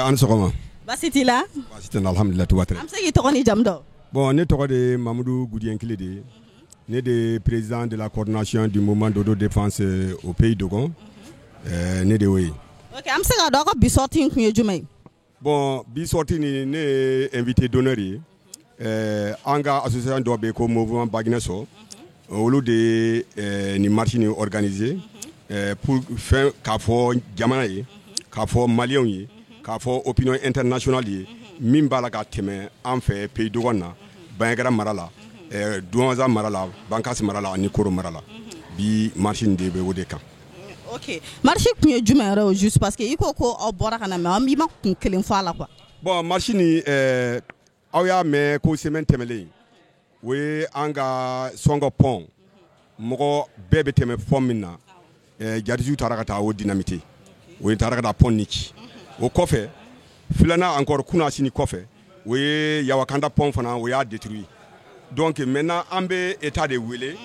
an sɔgɔma. Baasi t'i la? Baasi tɛ n na alhamdulilayi tout va très bien. An bɛ se k'i tɔgɔ ni jamu dɔn? Bon ne tɔgɔ de ye Mamadou Goudiɛnkile de ye. Ne de ye président de la coordination du mouvement d'autodéfense au pays Dogon. Ne de y'o ye. Ok, an bɛ se k'a dɔn aw ka bi sortie in kun ye jumɛn ye? Bon bi sortie nin ne ye invité d'honneur ye. An ka association dɔ bɛ yen ko mouvement Baginɛso. Olu de ye nin marche nin organisé pour fɛn k'a fɔ jamana ye, k'a fɔ maliyɛnw ye, k'a fɔ opinion internationale ye min b'a la ka tɛmɛ an fɛ pays Dogon na, Bandiagara mara la, Douentza mara la, Bankassi mara la ani Koro mara la. Bi marche nin de bɛ o de kan. Ok, marche kun ye jumɛn yɛrɛ o juste parce que i ko ko aw bɔra ka na mais an b'i ma kun kelen fɔ a la quoi. Bon marche nin aw y'a mɛn ko semaine tɛmɛlen o ye an ka Sɔngɔ pont mɔgɔ bɛɛ bɛ tɛmɛ pont min na jadisiw taara ka taa o dynamité o ye taara ka taa pont ni ci o kɔfɛ filanan encore kunun sini kɔfɛ o ye Yawakanda pont fana o y'a détruit donc maintenant an bɛ état de wele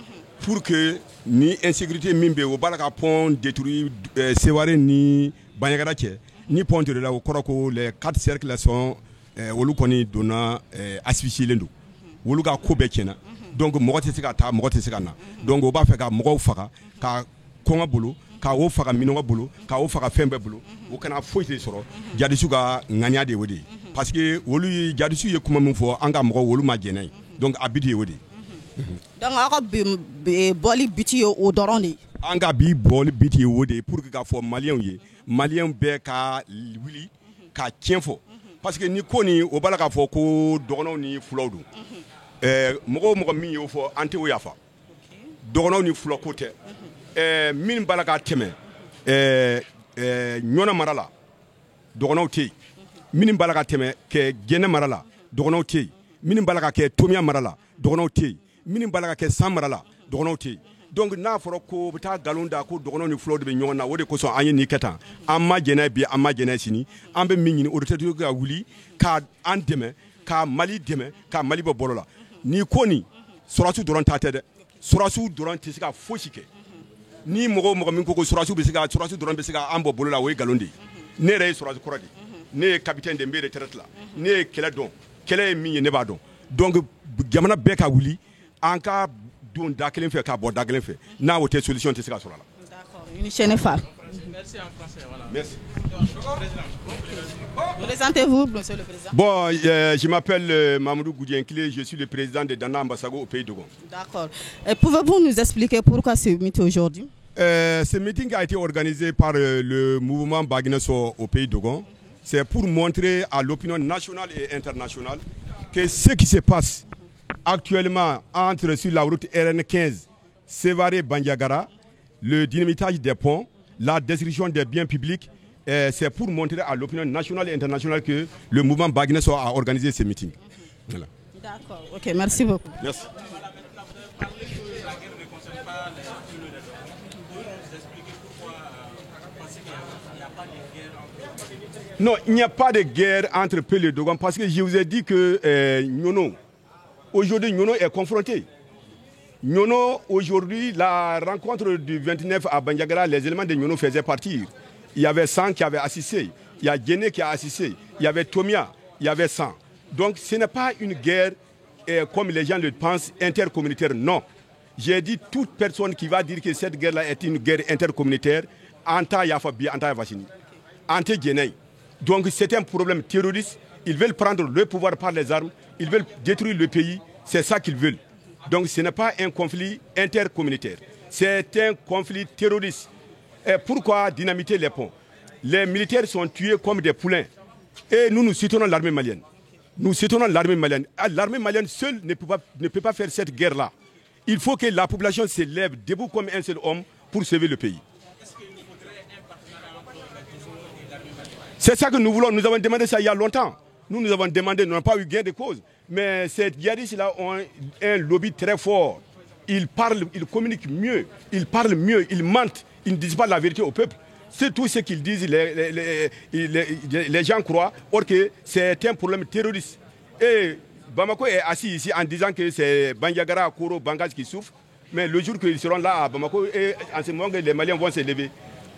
pour que ni insécurité min bɛ yen o b'a la ka pont détruit Seware ni Bandiagara cɛ ni pont de la o kɔrɔ ko les 4 cercles sont olu kɔni donna asphyxielen don olu ka ko bɛɛ tiɲɛna donc mɔgɔ tɛ se ka taa mɔgɔ tɛ se ka na donc o b'a fɛ ka mɔgɔw faga ka kɔngɔ bolo ka o faga minɔgɔ bolo ka o faga fɛn bɛɛ bolo o kana foyi tɛ sɔrɔ jadisiw ka ŋaniya de ye o de ye parce que olu ye jadisiw ye kuma min fɔ an ka mɔgɔw olu ma jɛnɛ ye donc a biti ye o de ye. donc aw ka bɔli biti ye o dɔrɔn de ye. an ka bi bɔli biti ye o de ye pour que k'a fɔ maliyɛnw ye maliyɛnw bɛɛ ka wuli ka tiɲɛ fɔ parce que ni ko nin o b'a la k'a fɔ ko dɔgɔnɔw ni fulaw don. Mɔgɔ o mɔgɔ min y'o fɔ an tɛ o yafa dɔgɔnɔw ni fula ko tɛ min b'a la ka tɛmɛ ɲɔnɔ mara la dɔgɔnɔw tɛ yen min b'a la ka tɛmɛ kɛ Jɛnɛ mara la dɔgɔnɔw tɛ yen min b'a la ka kɛ Tomiya mara la dɔgɔnɔw tɛ yen min b'a la ka kɛ San mara la dɔgɔnɔw tɛ yen donc n'a fɔra ko bɛ taa nkalon da ko dɔgɔnɔw ni fulaw de bɛ ɲɔgɔn na o de kosɔn an ye nin kɛ tan an ma jɛnɛ bi an ma jɛnɛ sini an bɛ min ɲini autorité ka wuli ka an dɛmɛ ka Mali dɛmɛ ka Mali bɔ bɔlɔ la. Ni ko nin sɔrɔsiw dɔrɔn ta tɛ dɛ sɔrɔsiw dɔrɔn tɛ se ka fosi kɛ ni mɔgɔ o mɔgɔ min ko sɔrɔsiw dɔrɔn bɛ se ka an bɔ bolo la o ye nkalon de ye ne yɛrɛ ye sɔrɔsi kɔrɔ de ne ye capitaine de n bɛ retraite la ne ye kɛlɛ dɔn kɛlɛ ye min ye ne b'a dɔn donc jamana bɛɛ ka wuli an ka don da kelen fɛ k'a bɔ da kelen fɛ n'a o tɛ solution tɛ se ka sɔrɔ a la. D'accord, une chaîne phare. Merci en français. Voilà. Merci. Présentez-vous, monsieur le président. Bon, je m'appelle Mamadou Goudiɛnkile, je suis le président de Dana Ambasago au pays Dogon. D'accord. Pouvez-vous nous expliquer pourquoi ce meeting aujourd'hui? Ce meeting a été organisé par le mouvement Baginɛso au pays Dogon. C'est pour montrer à l'opinion nationale et internationale que ce qui se passe actuellement sur la route RN15, Sévaré-Bandiagara, le dynamitage des ponts, la destruction des biens publics, c'est pour montrer à l'opinion nationale et internationale que le mouvement Baginɛso a organisé ce meeting. Voilà. D'accord, ok, merci beaucoup. Merci. Non, il n'y a pas de guerre entre Pelé et Dogon parce que je vous ai dit que aujourd'hui Nyono est confronté. Nyono, aujourd'hui, la rencontre du 29 à Bandiagara, les éléments de Nyono faisaient partir. Il y avait 100 qui avaient assisté, il y a Djéné qui a assisté, il y avait Tomia, il y avait 100. Donc ce n'est pas une guerre, comme les gens le pensent, intercommunautaire, non. J'ai dit toute personne qui va dire que cette guerre-là est une guerre intercommunautaire, Anta Yafabi, Anta Yafasini, Anta Djéné. Donc c'est un problème terroriste, ils veulent prendre le pouvoir par les armes, ils veulent détruire le pays, c'est ça qu'ils veulent. Donc ce n'est pas un conflit intercommunautaire, c'est un conflit terroriste. Et pourquoi dynamiter les ponts? Les militaires sont tués comme des poulains. Et nous soutenons l'armée malienne. Nous soutenons l'armée malienne. L'armée malienne seule ne peut pas faire cette guerre-là. Il faut que la population se lève debout comme un seul homme pour sauver le pays. C'est ça que nous voulons. Nous avons demandé ça il y a longtemps. Nous avons demandé, nous n'avons pas eu gain de cause. Mais ces djihadistes-là ont un lobby très fort. Ils parlent, ils communiquent mieux, ils parlent mieux, ils mentent, ils ne disent pas la vérité au peuple. C'est tout ce qu'ils disent, les gens croient, or que c'est un problème terroriste. Et Bamako est assis ici en disant que c'est Bandiagara, Koro, Bangas qui souffrent. Mais le jour qu'ils seront là à Bamako, et en ce moment, les Maliens vont se lever.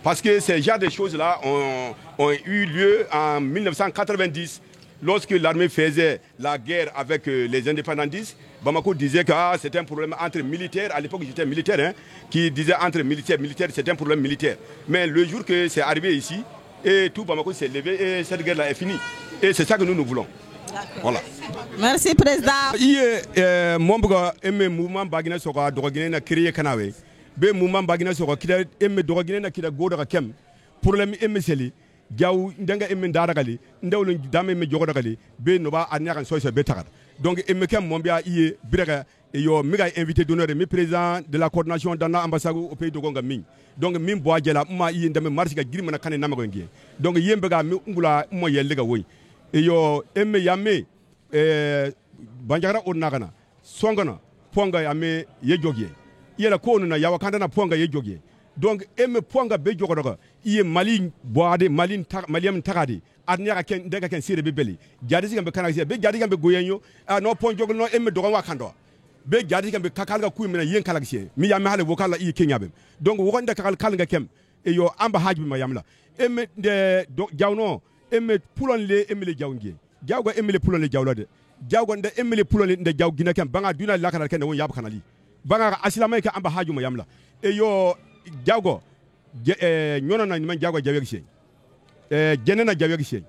Parce que ces genres de choses-là ont eu lieu en 1990, lorsque l'armée faisait la guerre avec les indépendantistes. Bamako disait que c'était un problème entre militaires, à l'époque j'étais militaire, hein, qui disait entre militaires, c'est un problème militaire. Mais le jour que c'est arrivé ici, et tout Bamako s'est levé et cette guerre-là est finie. Et c'est ça que nous voulons. Voilà. Merci, Président. Il mouvement bagina soka dogine na créer kanawe. Be mouvement bagina soka kida emme dogine na kida goda kem. Problème emme seli. Gaw ndanga emme daragali, ndawlo dame emme jogodagali, be no ba anya kan soyse betakar. Donc emme kem mombia iye biraka et yo mega invité d'honneur mi président de la coordination dans l'ambassade au pays de Gonga Ming. Donc min boajela ma iye ndame marsiga girima na kané namago ngi. Donc yembe ga mi ngula mo yelega woy. Et yo emme yame banjara onagana songana ponga yame yejogie. Yela ko na yawakanda na ponga yejogie. Donc emme ponga be jogodaga iye mali boade malin maliam tagadi adnya ken daga ken sire bebeli jadi gambe kana be jadi gambe goyenyo no pon jogol no emme dogon wakando be jadi gambe kakalga ku mina yen kala gise mi yame hale wokala iye kenyabe donc wokonda kalga kem e yo amba hajbi ma yamla emme de jawno emme pulon le emme le jawngi jawgo emme le pulon le jawlode jawgo de emme le pulon le jaw gina kem banga duna lakana ken won yab kanali banga asilama ka amba hajuma yamla e yo jawgo nyono na man jawgo jawegi jene na jawegi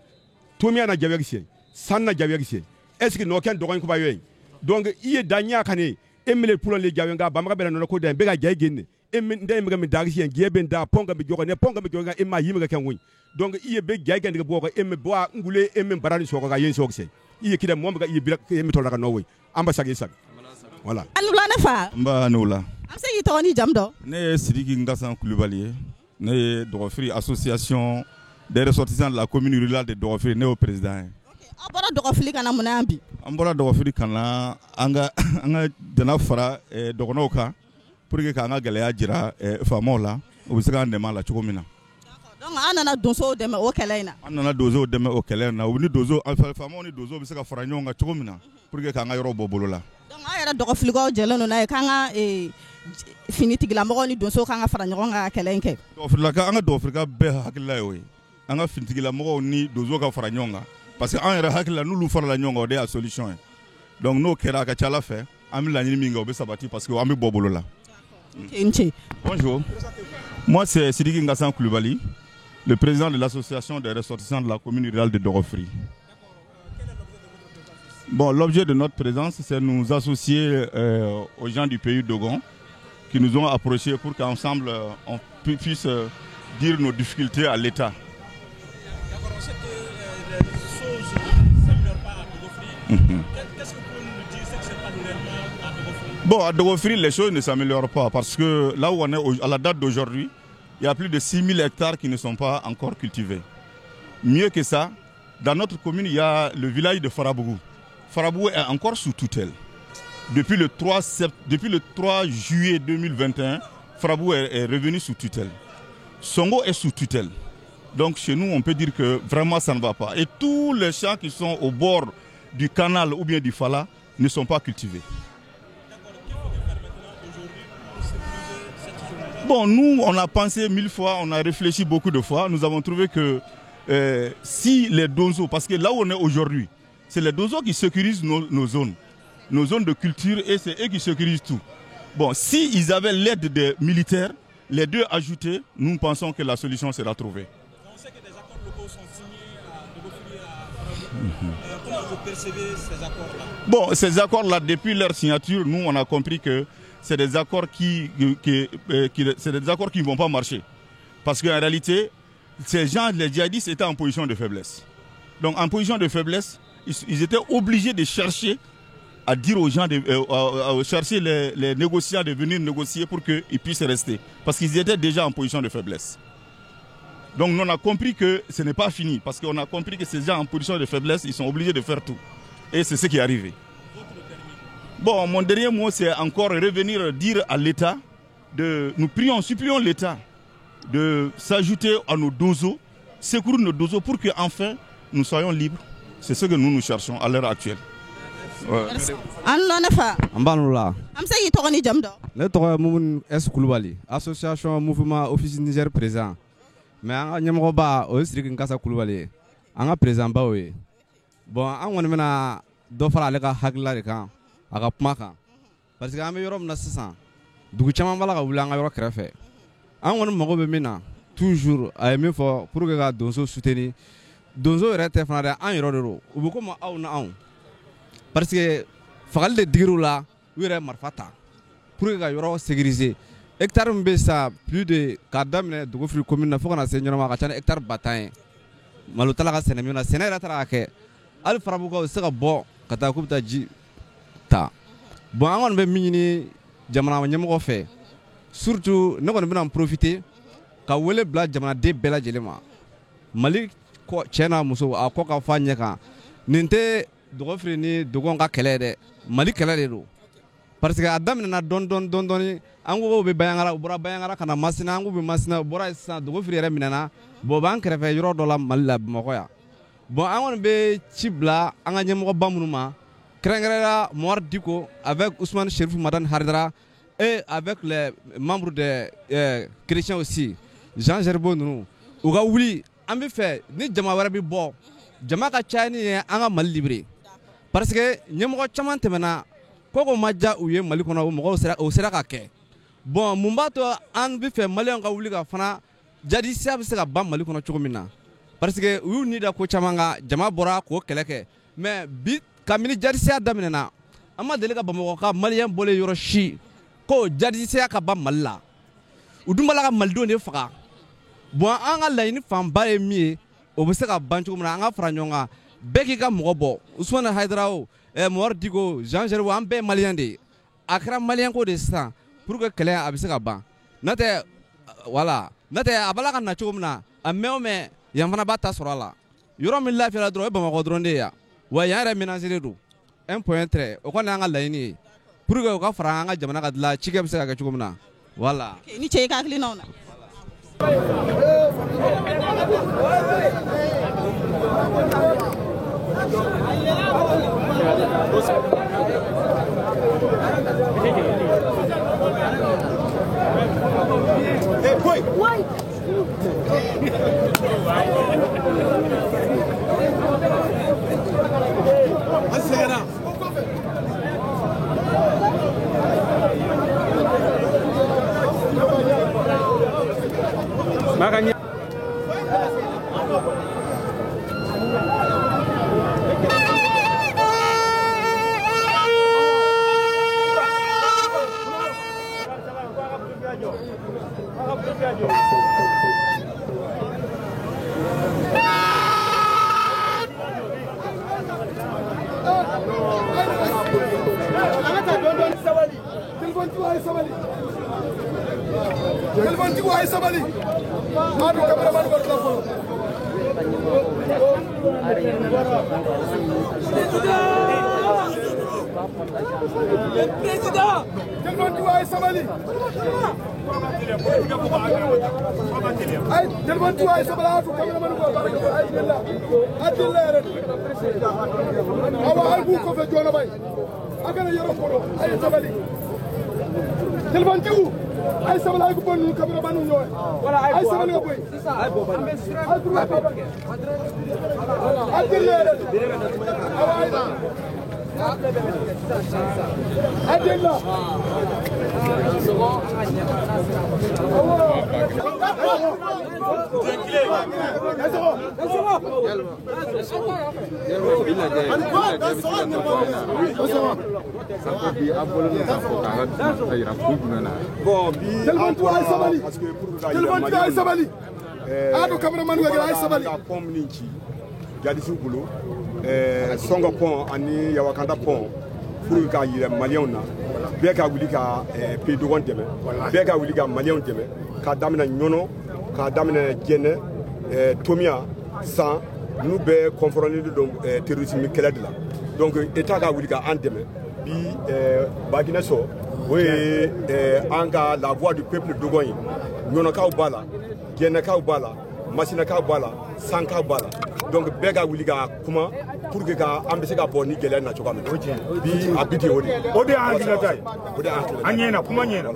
tomia na jawegi sanna jawegi est ce que no ken dogon ko bayoy donc iye danya kane emile pulon le jawenga bamga bela no ko den bega jayginne emme ndey mi dagisi en geben da ponga be jogo ne ponga be jogo emma yimi ken woni donc iye be jaygande boko emme boa ngule emme barani soko ga yen soko sey iye kida mom ga iye bi emme tolaka no woy ambassade sak voilà anula nafa mba nula am sey toni jamdo ne Sidiki Ngassan Coulibaly ne Dogofri association des ressortissants de la commune rurale de Dogofri ne au président abora Dogofri kana munambi ambora Dogofri kana anga dana fara dogonoka pour que kanga galeya jira famola o se kan dema la chogomina donc anana donso deme o kelaina anana dozo deme o kelaina o ni dozo alfa famoni dozo bi se ka fara nyonga chogomina pour que kanga yoro bobolola donc ayara Dogofri go jeleno na kanga finiti gila mo ni donso kanga fara nyonga kelenke Dogofri la ka anga Dogofri ka be hakilla yoy anga finiti gila mo ni dozo ka fara nyonga parce que anga hakilla nous fara la nyonga o de la solution donc no kera ka chala fait ami la nyimi nga o be sabati parce que ami bobolola. Bonjour, moi c'est Sidiki Ngassan Coulibaly, le président de l'association des ressortissants de la commune rurale de Dogofri. Bon, l'objet de notre présence, c'est nous associer aux gens du pays de Dogon qui nous ont approchés pour qu'ensemble on puisse dire nos difficultés à l'État. D'accord, on sait que les choses ne s'améliorent pas à Dogofri. Qu'est-ce que vous pouvez nous dire, c'est que ce n'est pas réellement à Dogofri? Bon, à Dogofri, les choses ne s'améliorent pas parce que là où on est à la date d'aujourd'hui, il y a plus de 6000 hectares qui ne sont pas encore cultivés. Mieux que ça, dans notre commune, il y a le village de Farabougou. Farabougou est encore sous tutelle. Depuis le 3 juillet 2021, Farabougou est revenu sous tutelle. Songo est sous tutelle. Donc chez nous, on peut dire que vraiment ça ne va pas. Et tous les champs qui sont au bord du canal ou bien du Fala ne sont pas cultivés. Bon, nous, on a pensé 1000 fois, on a réfléchi beaucoup de fois. Nous avons trouvé que si les donzos, parce que là où on est aujourd'hui, c'est les donzos qui sécurisent nos zones de culture et c'est eux qui sécurisent tout. Bon, si ils avaient l'aide des militaires, les deux ajoutés, nous pensons que la solution sera trouvée. On sait que des accords locaux sont signés à Dogofri. Comment vous percevez ces accords-là? Bon, ces accords-là, depuis leur signature, nous, on a compris que c'est des accords qui ne vont pas marcher. Parce qu'en réalité, ces gens, les djihadistes, étaient en position de faiblesse. Donc en position de faiblesse, ils étaient obligés de chercher à dire aux gens, à chercher les négociants de venir négocier pour qu'ils puissent rester. Parce qu'ils étaient déjà en position de faiblesse. Donc nous, on a compris que ce n'est pas fini. Parce qu'on a compris que ces gens en position de faiblesse, ils sont obligés de faire tout. Et c'est ce qui est arrivé. Bon, mon dernier mot, c'est encore revenir dire à l'État, nous supplions l'État de s'ajouter à nos dozos, secourir nos dozos pour qu'enfin nous soyons libres. C'est ce que nous cherchons à l'heure actuelle. Merci. Coulibaly, association mouvement office Niger présent. mais an ka ɲɛmɔgɔba o ye Sidiki Nkasa Kulubali ye an ka président ba o ye bon an kɔni bɛna dɔ fara ale ka hakilila de kan a ka kuma kan parce que an bɛ yɔrɔ min na sisan dugu caman b'a la ka wuli an ka yɔrɔ kɛrɛfɛ an kɔni mago bɛ min na toujours a ye min fɔ pour que ka donso soutenir donso yɛrɛ tɛ fana dɛ an yɛrɛ de don u bɛ komi aw na anw parce que fagali de digir'u la u yɛrɛ marifa ta pour que ka yɔrɔ sécuriser hectare min bɛ sa plus de k'a daminɛ Dogofiri commune na fo kana se ɲɔnɔma a ka ca ni hectare 1000 ye malo t'a la ka sɛnɛ min na sɛnɛ yɛrɛ taara ka kɛ hali farabukaw se ka bɔ ka taa k'u bɛ taa ji ta bon an kɔni bɛ min ɲini jamana ɲɛmɔgɔ fɛ surtout ne kɔni bɛna n profiter ka wele bila jamanaden bɛɛ lajɛlen ma Mali cɛ n'a muso a kɔ ka fɔ a ɲɛ kan nin tɛ Dogofiri ni Dogon ka kɛlɛ ye dɛ Mali kɛlɛ de don parce que a daminɛna dɔɔni an ko bɛ Bayaŋara u bɔra Bayaŋara ka na Masina an ko bɛ Masina u bɔra sisan Dogofiri yɛrɛ minɛna bon b'an kɛrɛfɛ yɔrɔ dɔ la Mali la Bamakɔ yan bon an kɔni bɛ ci bila an ka ɲɛmɔgɔba minnu ma kɛrɛnkɛrɛnnenya Mohamed Diko avec Ousmane Cherif Madani Haidara et avec les membres des chrétiens aussi Jean Gerbo ninnu u ka wuli an bɛ fɛ ni jama wɛrɛ bɛ bɔ jama ka caya ni an ka Mali libéré parce que ɲɛmɔgɔ caman tɛmɛna koko ma diya u ye Mali kɔnɔ o mɔgɔw o sera ka kɛ bon mun b'a to an bɛ fɛ maliyɛnw ka wuli ka fana jadisiya bɛ se ka ban Mali kɔnɔ cogo min na parce que u y'u ni da ko caman kan jama bɔra k'o kɛlɛ kɛ mais bi kabini jadisiya daminɛna an ma deli ka Bamakɔ ka maliyɛn bɔlen yɔrɔ si ko jadisiya ka ban Mali la u dun b'a la ka malidenw de faga bon an ka laɲini fanba ye min ye o bɛ se ka ban cogo min na an ka fara ɲɔgɔn kan bɛɛ k'i ka mɔgɔ bɔ Ousmane Haidara o Mohamed Diko Jean Gerbo an bɛɛ ye maliyɛn de ye a kɛra maliyɛn ko de sisan pour que kɛlɛ a bɛ se ka ban n'o tɛ voilà n'o tɛ a b'a la ka na cogo min na a mɛn o mɛn yan fana b'a ta sɔrɔ a la yɔrɔ min lafiyala dɔrɔn o ye Bamakɔ dɔrɔn de ye yan wa yan yɛrɛ ménagé don 1.3 o kɔni y'an ka laɲini ye pour que u ka fara an ka jamana ka dilan cikɛ bɛ se ka kɛ cogo min na voilà. ni cɛ i ka hakilinaw na. Makanya Songo pont ani Yawakanda pont pour ka yira maliyɛnw na bɛɛ ka wuli ka Dogon dɛmɛ bɛɛ ka wuli ka maliyɛnw dɛmɛ ka daminɛ ɲɔnɔ ka daminɛ jɛnɛ Tomiya San n'u bɛɛ confrontés don terrorisme kɛlɛ de la donc état ka wuli ka an dɛmɛ bi Baginɛsɔ o ye an ka la voix du peuple Dogon ye ɲɔnɔkaw b'a la jɛnɛkaw b'a la Masinakaw b'a la Sankaw b'a la donc bɛɛ ka wuli ka kuma pour que ka an bɛ se ka bɔ ni gɛlɛya na cogoya min na bi a bi ten o de o de y'an hakilinata ye o de y'an hakilinata an ɲɛna kuma ɲɛna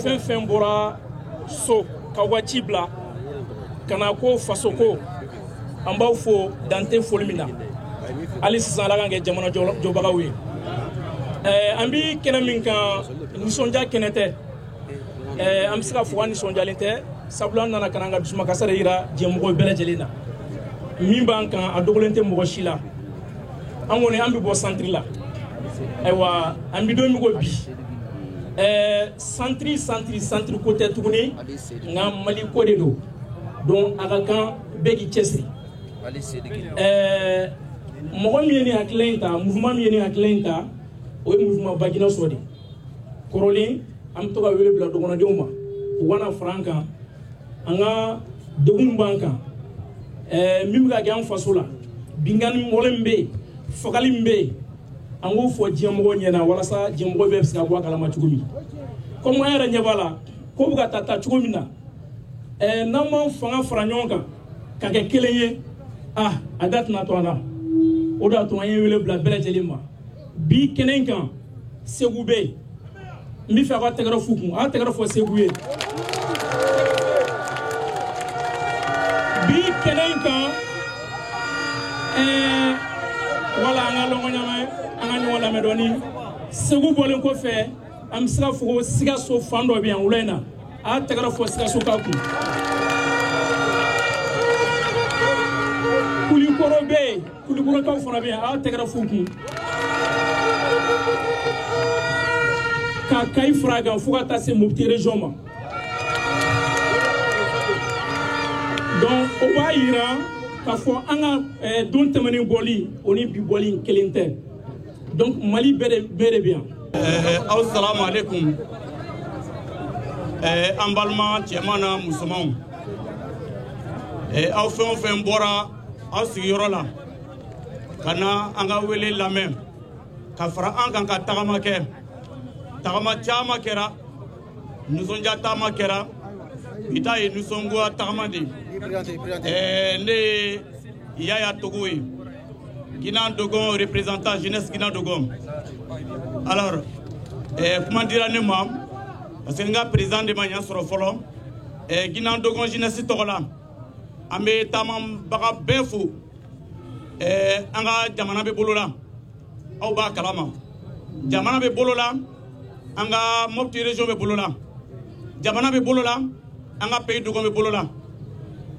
fɛn fɛn bɔra so ka waati bila kana ko faso ko an b'aw fo dante foli min na hali sisan ala k'an kɛ jamana jɔbagaw ye an bi kɛnɛ min kan nisɔndiya kɛnɛ tɛ an bɛ se ka fɔ an nisɔndiyalen tɛ sabula an nana ka na an ka dusumakasa de yira jɛmɔgɔw bɛɛ lajɛlen na min b'an kan a dogolen tɛ mɔgɔ si la an kɔni an bɛ bɔ santiri la ayiwa an bɛ don min ko bi santiri ko tɛ tuguni nka mali ko de don donc a ka kan bɛɛ k'i cɛsiri mɔgɔ min ye nin hakilina in ta mouvement min ye nin hakilina in ta o ye mouvement Bagina sɔ de kɔrɔlen an bɛ to ka wele bila dɔgɔnɔdenw ma u kana fara an kan an ka degun b'an kan min bɛ ka kɛ an faso la binkani mɔgɔ min bɛ yen fagali min bɛ yen an k'o fɔ diɲɛmɔgɔw ɲɛna walasa diɲɛmɔgɔ bɛɛ bɛ se ka bɔ a kalama cogo min komi an yɛrɛ ɲɛ b'a la ko bɛ ka taa cogo min na n'an m'an fanga fara ɲɔgɔn kan ka kɛ kelen ye a da tɛna to an na o de y'a to an ye wele bila bɛɛ lajɛlen ma bi kɛnɛ in kan Segu bɛ yen n bɛ fɛ a ka tɛgɛrɛ f'u kun a ka tɛgɛrɛ fɔ Segu ye bi kɛnɛ in kan wala an ka lɔngɔ ɲamɛ an ka ɲɔgɔn lamɛn dɔɔni Segu bɔlen kɔfɛ an bɛ se ka fɔ ko Sikaso fan dɔ bɛ yan wula in na a ka tɛgɛrɛ fɔ Sikaso ka kun Kulikɔrɔ bɛ yen Kulikɔrɔkaw fana bɛ yan a ka tɛgɛrɛ f'u kun ka Kayi fara a kan fo ka taa se Mopti région ma donc o b'a yira k'a fɔ an ka don tɛmɛnen bɔli o ni bi bɔli kelen tɛ donc Mali bɛɛ de bɛ yan. Aw salamu alaikum an balima cɛman na musomanw aw fɛn o fɛn bɔra aw sigiyɔrɔ la ka na an ka wele lamɛn ka fara an kan ka tagama kɛ tagama caman kɛra nisɔndiya taama kɛra bi ta ye nisɔngoya tagama de ne ye Yaya Togo ye Guinan Dogon représentant jeunesse Guinan Dogon alors kuma dira ne ma parce que n ka président de ma ɲɛ sɔrɔ fɔlɔ Guinan Dogon jeunesse tɔgɔ la an bɛ taamabaga bɛɛ fo an ka jamana bɛ bolo la aw b'a kalama jamana bɛ bolo la an ka Mopti région bɛ bolo la jamana bɛ bolo la an ka pays Dogon bɛ bolo la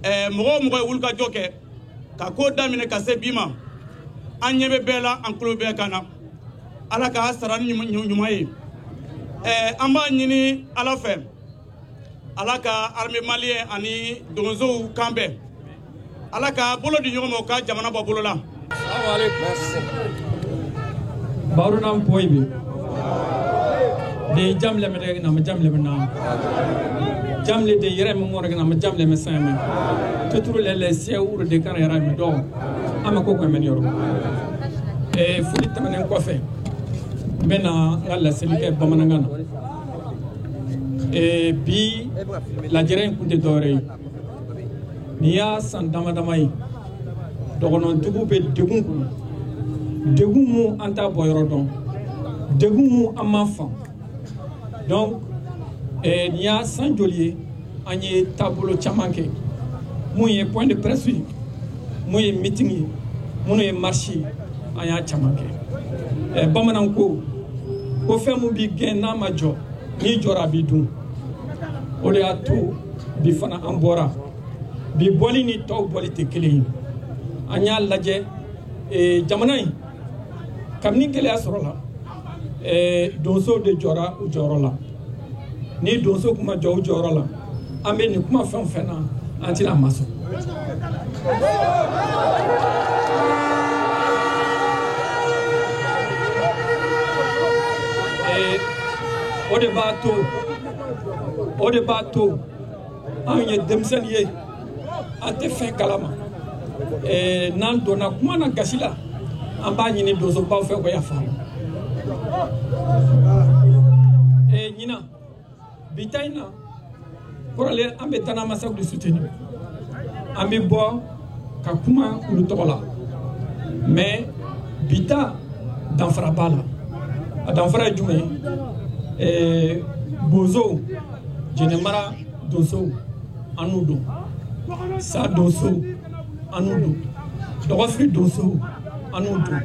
mɔgɔ o mɔgɔ ye wulikajɔ kɛ ka ko daminɛ ka se bi ma an ɲɛ bɛ bɛɛ la an tulo bɛɛ kan na ala k'a sara ni ɲuman ye an b'a ɲini ala fɛ ala ka armée malien ani donsow kan bɛn ala ka bolo di ɲɔgɔn ma o ka jamana bɔ bolo la. Barunan poibi de jamle me na jamle me na jamle de yere me ngor na jamle me same tuturu le sewur de kan yara me do ama ko men yoro fuli tamanen ko fe bena ngalla selike bamanangana bi la jeren kunde dore niya san dama yi dogonon dugu be degun mu anta boyoro don degun mu amafa donc niya san joliye anye tableau chamanke mu ye point de presse mu ye meeting mu ye marché anya chamanke bamanan ko femu bi gen na majo ni jora bi dun o de atu bi fana ambora bi boli ni taw boli te kelen anya laje jamana yi kamni kele asoro la donso de jora u joro la ni donso kuma jo u joro la ambe ni kuma fen fena antila maso o de b'a to an ye denmisɛnnin ye an tɛ fɛn kalama n'an donna kuma na gasi la an b'a ɲini donsobaw fɛ ko yafa ɲina bi ta in na kɔrɔlen an bɛ tana masaw de soutenir an bɛ bɔ ka kuma olu tɔgɔ la mais bi ta danfara b'a la a danfara ye jumɛn ye bozo jenemara donso anu don sa donso anu don dɔgɔfiri donso anu don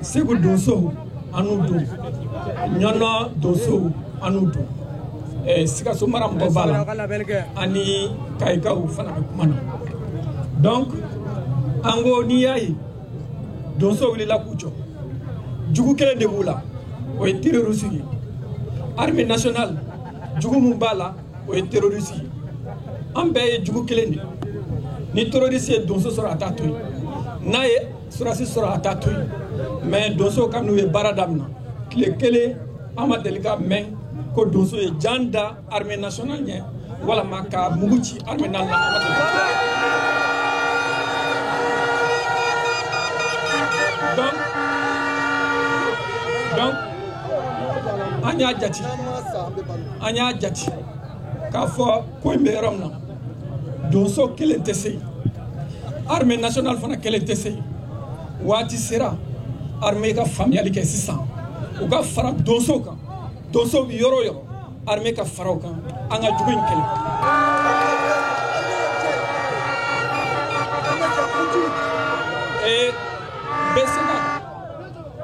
segu donso anu don ɲɔnɔ donso anu don Sikaso mara mɔgɔ b'a la ani kayikaw fana bɛ kuma na donc an ko n'i y'a ye donso wulila k'u jɔ jugu kelen de b'u la o ye terroriste ye armée nationale jugu mun b'a la o ye terroriste ye an bɛɛ ye jugu kelen de ni terroriste ye donso sɔrɔ a t'a to yen n'a ye surasi sɔrɔ a t'a to yen mais donso kabini u ye baara daminɛ tile kelen an ma deli ka mɛn ko donso ye jan da armée nationale ɲɛ walama ka mugu ci armée nationale la donc an y'a jati k'a fɔ ko in bɛ yɔrɔ min na donso kelen tɛ se yen armée nationale fana kelen tɛ se yen waati sera armée ka faamuyali kɛ sisan u ka fara donso kan donso bi yɔrɔ o yɔrɔ armée ka fara o kan an ka jugu in kɛlɛ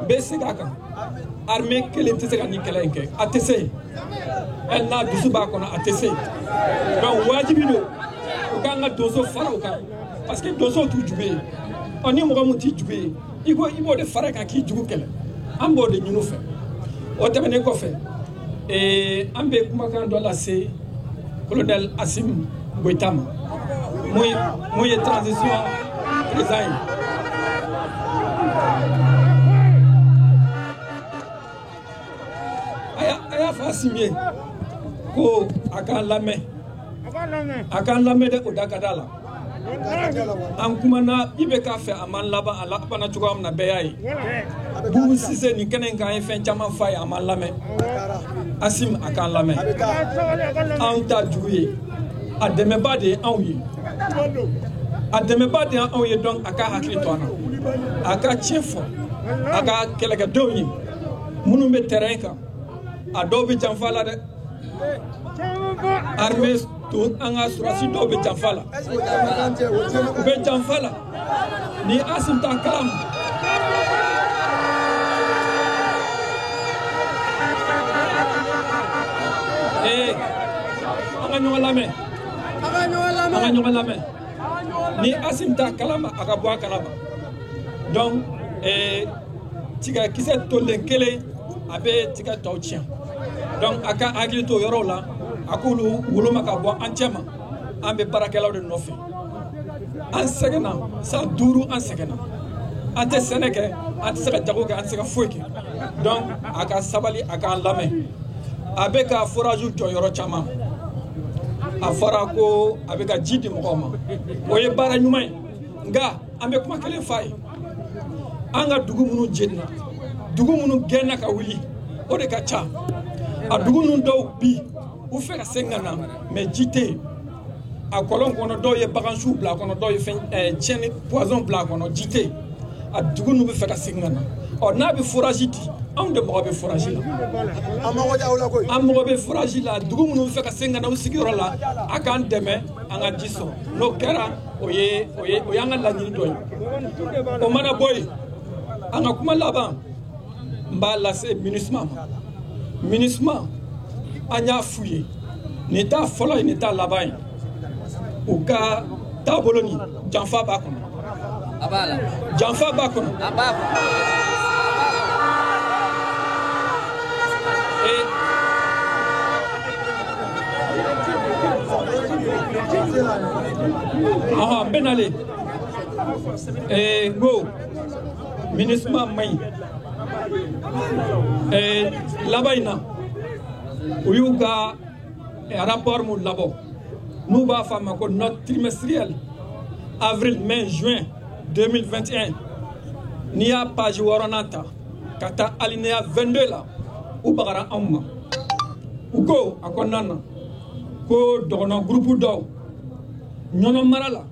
n bɛ segin a kan armée kelen tɛ se ka nin kɛlɛ in kɛ a tɛ se hali n'a dusu b'a kɔnɔ a tɛ se donc wajibi don u k'an ka donso fara o kan parce que donso t'u jugu ye ni mɔgɔ min t'i jugu ye i b'o de fara kan k'i jugu kɛlɛ an b'o de ɲini u fɛ o tɛmɛnen kɔfɛ an bɛ kumakan dɔ lase colonel Asim Goïta ma mun ye transition président ye a y'a fɔ Asim ye ko a k'an lamɛn dɛ o da ka d'a la an kumana i bɛ k'a fɛ a man laban a labanna cogoya min na bɛɛ y'a ye Bubu Sise nin kɛnɛ in kan an ye fɛn caman f'a ye a man lamɛn Asim a k'an lamɛn anw ta jugu ye a dɛmɛba de ye anw ye donc a ka hakili to an na a ka tiɲɛ fɔ a ka kɛlɛkɛdenw ye minnu bɛ terrain kan a dɔw bɛ janfa la dɛ armée to an ka surasi dɔw bɛ janfa la u bɛ janfa la ni Asim t'a kalama an ka ɲɔgɔn lamɛn ni Asim t'a kalama a ka bɔ a kalama donc tigakisɛ tolen kelen a bɛ tigɛ tɔw tiɲɛ donc a ka hakili to yɔrɔw la a k'olu woloma ka bɔ an cɛ ma an bɛ baarakɛlaw de nɔfɛ an sɛgɛnna san 5 an sɛgɛnna an tɛ sɛnɛ kɛ an tɛ se ka jago kɛ an tɛ se ka foyi kɛ donc a ka sabali a k'an lamɛn a bɛ ka forage jɔ yɔrɔ caman a fɔra ko a bɛ ka ji di mɔgɔw ma o ye baara ɲuman ye nka an bɛ kuma kelen f'a ye an ka dugu minnu jenina dugu minnu gɛnna ka wuli o de ka ca a dugu ninnu dɔw bi u fɛ ka segin ka na mais ji tɛ yen a kɔlɔn kɔnɔ dɔw ye bagansiw bila a kɔnɔ dɔw ye fɛn tiɲɛni poison bila a kɔnɔ ji tɛ yen a dugu ninnu bɛ fɛ ka segin ka na n'a bɛ forage di anw de mɔgɔ bɛ forage la an mɔgɔ bɛ forage la dugu minnu bɛ fɛ ka segin ka na u sigiyɔrɔ la a k'an dɛmɛ an ka ji sɔrɔ n'o kɛra o y'an ka laɲini dɔ ye o mana bɔ yen an ka kuma laban n b'a lase MINUSMA ma MINUSMA an y'a f'u ye nin t'a fɔlɔ ye nin t'a laban ye u ka taabolo ni janfa b'a kɔnɔ janfa b'a kɔnɔ n bɛ nalen n ko MINUSMA man ɲi laban in na u y'u ka rapport mun labɔ n'u b'a fɔ a ma ko note trimestrielle avril mai juin 2021 n'i y'a page 6 ta ka taa alinéa 22 la u bagara anw ma u ko a kɔnɔna na ko dɔgɔnɔ groupe dɔw ɲɔnɔ mara la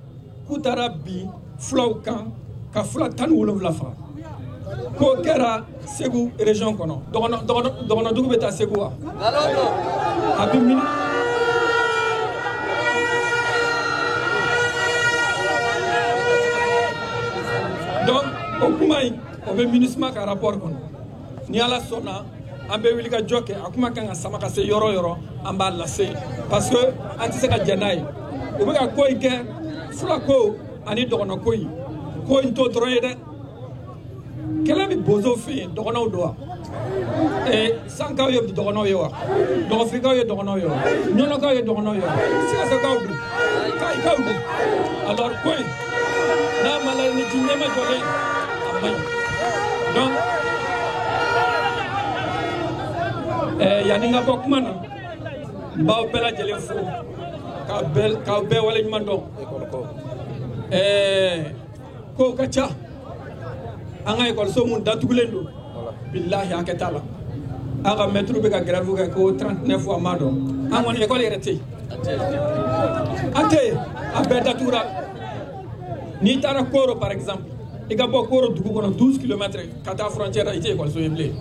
k'u taara bi fulaw kan ka fula 17 faga k'o kɛra Segu région kɔnɔ dɔgɔnɔ dugu bɛ taa Segu wa Donc, au Koumaï, on veut ministre à rapport. Ni à la sona, on veut lui dire que Akuma Kanga Samaka se yoro yoro, on va lasser. Parce que, antiseka Janai, on veut quoi y faire, Flako, Ani Dorona Koi, Koi to droide. Quel est le bozo fait, Dorona Odoa? Et sans qu'il y ait de Dorona Yoa, dans Africa, il y a Dorona Yoa, non, il y a Dorona Yoa, c'est un Kaoudou. Alors, quoi? Là, malheureusement, tu n'es pas jolé. Donc, il y a des Bokman, Bao Bella Jelefo, Kabe Wale Mando, Kokacha, Anga école Somun Datulendo, Billahi Aketala, Aga Metro Bega Gravuga, 39 fois Mado, Amon école hérité. Ate, Abetatura. Ni tara Koro par exemple, il y a Koro 12 km à la frontière à l'école sur les blés.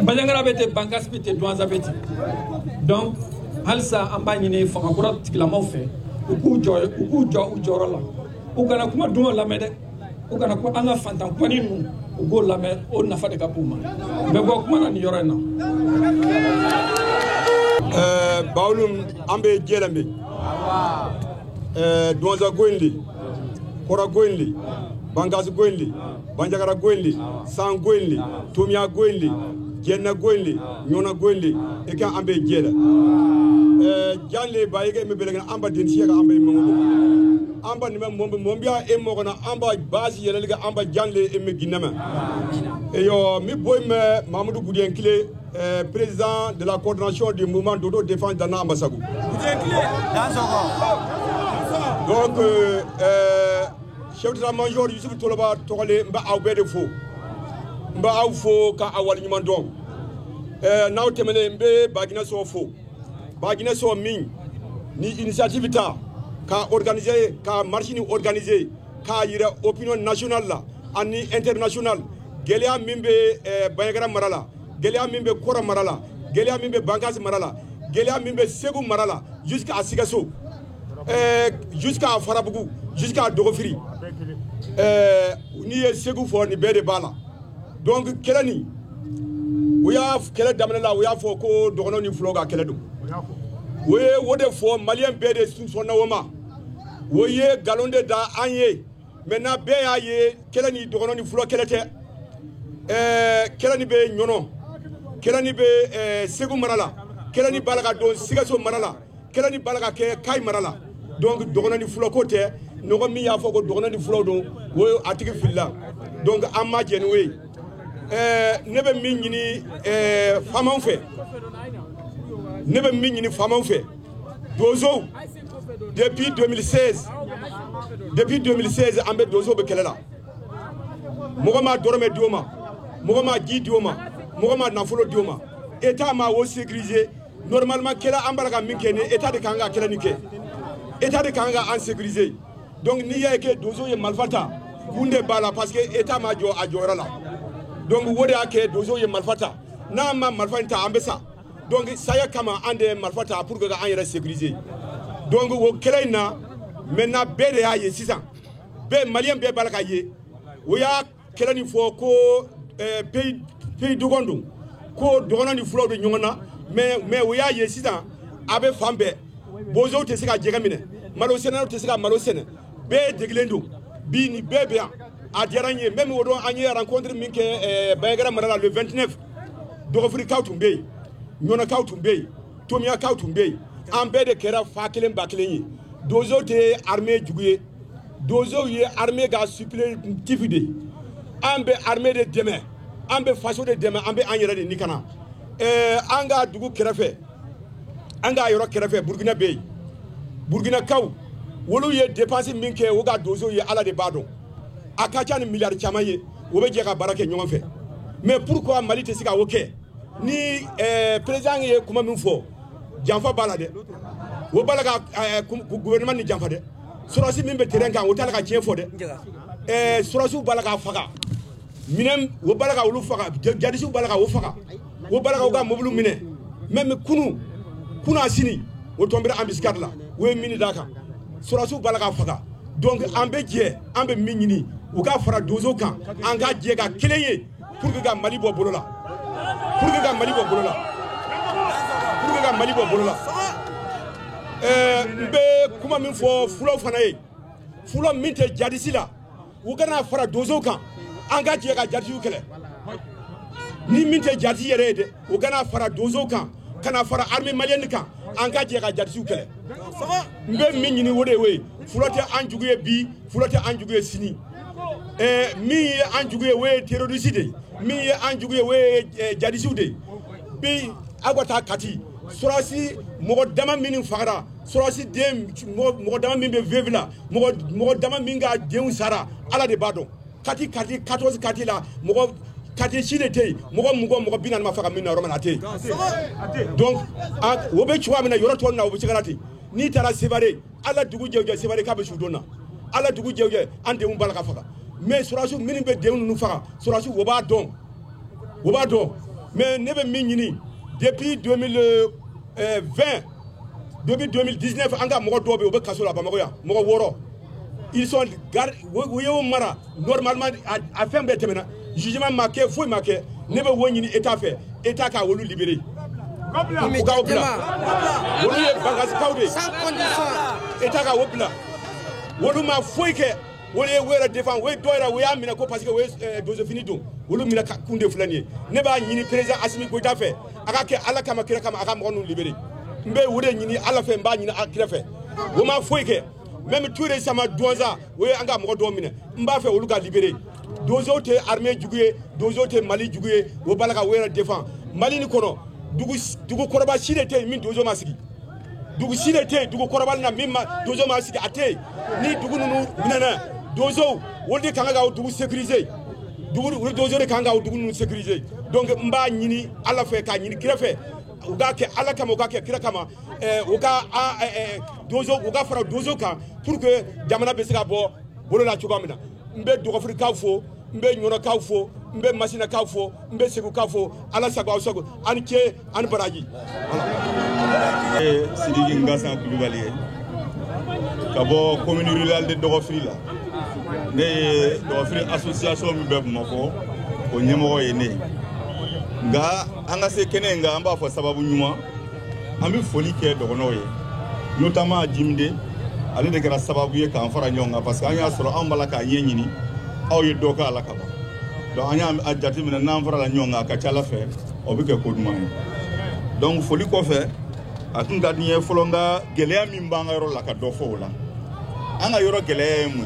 Bajangara bete bankas bete douanza bete. Donc, halsa ambani fa akura tikla mofe. Uku jorola. Ukana kuma duma la mede. Ukana kuma anga fantan kwani nu ugo la me o nafa de kapuma. Be go kuma na ni yorena. Baulum ambe jelambe. Douanza goindi. Kora goinli, Bangas goinli, Banjagara goinli, San goinli, Tumia goinli, Jenna goinli, Nyona goinli, et quand ambe jela. Janle baïge me belega amba densiega ambe mongo. Amba ni mombia e mogona amba basi yelega amba janle e me ginama. Et yo mi boy me Mamadou Goudien Clé, président de la coordination du mouvement d'autodéfense d'Anna Ambasagou. Goudien Clé, dans son donc chef d'état-major Youssouf Toloba Tokale mba awbe de fo mba aw fo ka awal nyuma dom naw temene mbe bagina so fo bagina so min ni initiative ta ka organiser ka marche ni organiser ka yira opinion nationale la ani international gelia mimbe bayagara marala gelia mimbe kora marala gelia mimbe bankas marala gelia mimbe segu marala jusqu'à Sigasso jusqu'à Farabougou, jusqu'à Dogofiri. Ni Segou for ni Bede Bala. Donc, Kelani, we have Kele Damela, we have for Co Dogononi Floga Keledo. We would have for Malian Bede Sunsonawama. We ye Galonde da Anye, Mena Bea ye, Kelani Dogononi Flo Kelete, Kelani Be Nono, Kelani Be Segou Marala, Kelani Balaga Don Sigaso Marala, Kelani Balaga Kai Marala. Donc, Dogonani Flo Kote, nous mi a foko Dogonani Flo don, we atiki filla. Donc, Amma Genwe, nebe mingini femme en fait. Nebe mingini femme en fait. Dozo, depuis 2016, Ambe Dozo Bekelela. Mogama Dorme Dioma, Mogama Di Dioma, Mogama Nafolo Dioma. État ma aussi sécurisé. Normalement, Kela Ambalaga Minkene, État de Kanga Kelanike. État de Kanga en sécurisé. Donc, n'y a que Dozo et Malfata. Kunde Bala parce que État Majo a Jorala. Donc, vous voyez que Dozo et Malfata. Nama Malfata Ambessa. Donc, ça y a comme un Malfata pour que l'on ait sécurisé. Donc, vous voyez maintenant, Bede Aye 6 ans. Be Malien Be Balakaye. Vous voyez qu'il faut que pays de Gondou. Ko Dogonani Flo de Nyona. Mais vous voyez 6 ans. Avec Fambe. Bozo te sika jegamine malosena te sika malosena be deglendo bi ni bebe a diaranye même wodo anye rencontre minke bayagara marala le 29 Dogofiri Kautumbe Nyona Kautumbe Tomia Kautumbe ambe de kera fakelen bakelen dozo te armée djouye dozo ye armée ga supplétifide ambe armée de demain ambe façon de demain ambe anyere de nikana anga dugu kerefe anga yoro kerefe Burkina Bay Burkina Kaw wolu ye dépense minke woga dozo ye ala de bado akacha ni milliard chamaye wobe jeka barake nyonga fe mais pourquoi Mali te sika woke ni président ye kuma min fo janfa balade wo balaga gouvernement ni janfa de surasi min be terrain kan wotala ka cien fo de surasu balaga faga minem wo balaga wolu faga jadisu balaga wo faga wo balaga woga mobulu mine même kunu kuna sini o tombera ambiscade la o ye mini daka surasiw bala ka faga donc an bɛ jɛ an bɛ min ɲini u ka fara donso kan an ka jɛ ka kelen ye pour que ka Mali bɔ bolo la pour que ka Mali bɔ bolo la pour que ka Mali bɔ bolo la n bɛ kuma min fɔ fulaw fana ye fula min tɛ jadisi la u kana fara donso kan an ka jɛ ka jadisiw kɛlɛ ni min tɛ jadisi yɛrɛ ye dɛ u kana fara donso kan kana fara armée malienne kan an ka jɛ ka jadisiw kɛlɛ n bɛ min ɲini o de ye fula tɛ an jugu ye bi fula tɛ an jugu ye sini min ye an jugu ye o ye terroriste de ye min ye an jugu ye o ye jadisiw de ye bi aw ka taa Kati surasi mɔgɔ dama min fagara surasi den mɔgɔ dama min bɛ veuve la mɔgɔ dama min ka denw sara Ala de b'a dɔn Kati 14 Kati la mɔgɔ Kati si de tɛ yen mɔgɔ 40 ma faga min na yɔrɔ min na a tɛ yen donc o bɛ cogoya min na yɔrɔ tɔ ninnu na o bɛ se ka na ten n'i taara Sevare Ala dugu jɛ o jɛ Sevare k'a bɛ su don na Ala dugu jɛ o jɛ an denw b'a la ka faga mais surasiw minnu bɛ denw ninnu faga surasiw o b'a dɔn mais ne bɛ min ɲini depuis 2020 depuis 2019 an ka mɔgɔ dɔw bɛ yen u bɛ kaso la Bamakɔ yan mɔgɔ 6 ils sont u ye o mara normalement a fɛn bɛɛ tɛmɛna jugement ma kɛ foyi ma kɛ ne bɛ wo ɲini état fɛ état ka olu libérer u ka o bila olu ye bagasikaw de état ka o bila olu ma foyi kɛ olu ye wɛrɛ défend o ye dɔ yɛrɛ o y'a minɛ ko parce que o ye dosifini don olu minɛ kun de filɛ nin ye ne b'a ɲini président Assimi Goïta fɛ a ka kɛ Ala kama kira kama a ka mɔgɔ ninnu libérer n bɛ o de ɲini Ala fɛ n b'a ɲini kira fɛ o ma foyi kɛ même Touré Sama Douanza o ye an ka mɔgɔ dɔw minɛ n b'a fɛ olu ka libérer donsow tɛ armée jugu ye donsow tɛ Mali jugu ye o b'a la ka o yɛrɛ défend Mali ni kɔnɔ dugu kɔrɔba si de tɛ yen min donso ma sigi dugu si de tɛ yen dugu kɔrɔba na min donso ma sigi a tɛ yen ni dugu ninnu minɛna donsow olu de kan ka o dugu sécuriser olu donso de kan ka o dugu ninnu sécuriser donc n b'a ɲini Ala fɛ k'a ɲini kira fɛ u k'a kɛ Ala kama u k'a kɛ kira kama u ka donso u ka fara donso kan pour que jamana bɛ se ka bɔ bolo la cogoya min na n bɛ dɔgɔfirikaw fo n bɛ ɲɔnɔkaw fo n bɛ masinakaw fo n bɛ segukaw fo Ala sago aw sago ani ce ani baraji Sidiki Ngassa Kulibali ye ka bɔ commune rurale de Dɔgɔfiri la ne ye Dɔgɔfiri association min bɛ Bamakɔ o ɲɛmɔgɔ ye ne ye nka an ka se kɛnɛ in kan an b'a fɔ sababu ɲuman an bɛ foli kɛ dɔgɔnɔw ye notamment Jimde ale de kɛra sababu ye k'an fara ɲɔgɔn kan parce que an y'a sɔrɔ an b'a la k'a ɲɛ ɲini aw ye dɔ k'a la ka ban donc an y'a jate minɛ n'an farala ɲɔgɔn kan a ka ca Ala fɛ o bɛ kɛ ko ɲuman ye donc foli kɔfɛ a tun ka di n ye fɔlɔ n ka gɛlɛya min b'an ka yɔrɔ la ka dɔ fɔ o la an ka yɔrɔ gɛlɛya ye mun ye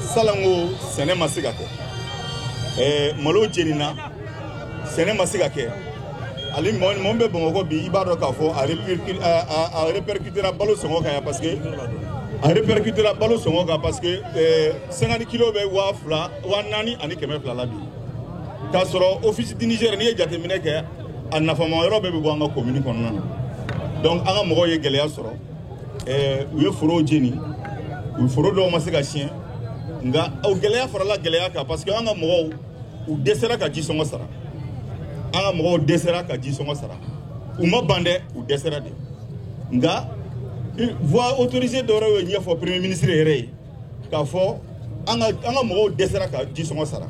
salanko sɛnɛ ma se ka kɛ malo jenina sɛnɛ ma se ka kɛ ale mɔgɔ bɛ Bamakɔ bi i b'a dɔn k'a fɔ a répercutera balo sɔngɔ kan yan parce que a répercutera balo sɔngɔ kan parce que 50 kilo bɛ 4,000 ani 200 la bi k'a sɔrɔ office du Niger n'i ye jateminɛ kɛ a nafama yɔrɔ bɛɛ bɛ bɔ an ka commune kɔnɔna na donc an ka mɔgɔw ye gɛlɛya sɔrɔ u ye forow jeni u foro dɔw ma se ka siɲɛ nka o gɛlɛya farala gɛlɛya kan parce que an ka mɔgɔw u dɛsɛra ka ji sɔngɔ sara an ka mɔgɔw dɛsɛra ka ji sɔngɔ sara u ma ban dɛ u dɛsɛra de nka voie autorisée dɔ wɛrɛ y'o ɲɛfɔ premier ministre yɛrɛ ye k'a fɔ an ka mɔgɔw dɛsɛra ka ji sɔngɔ sara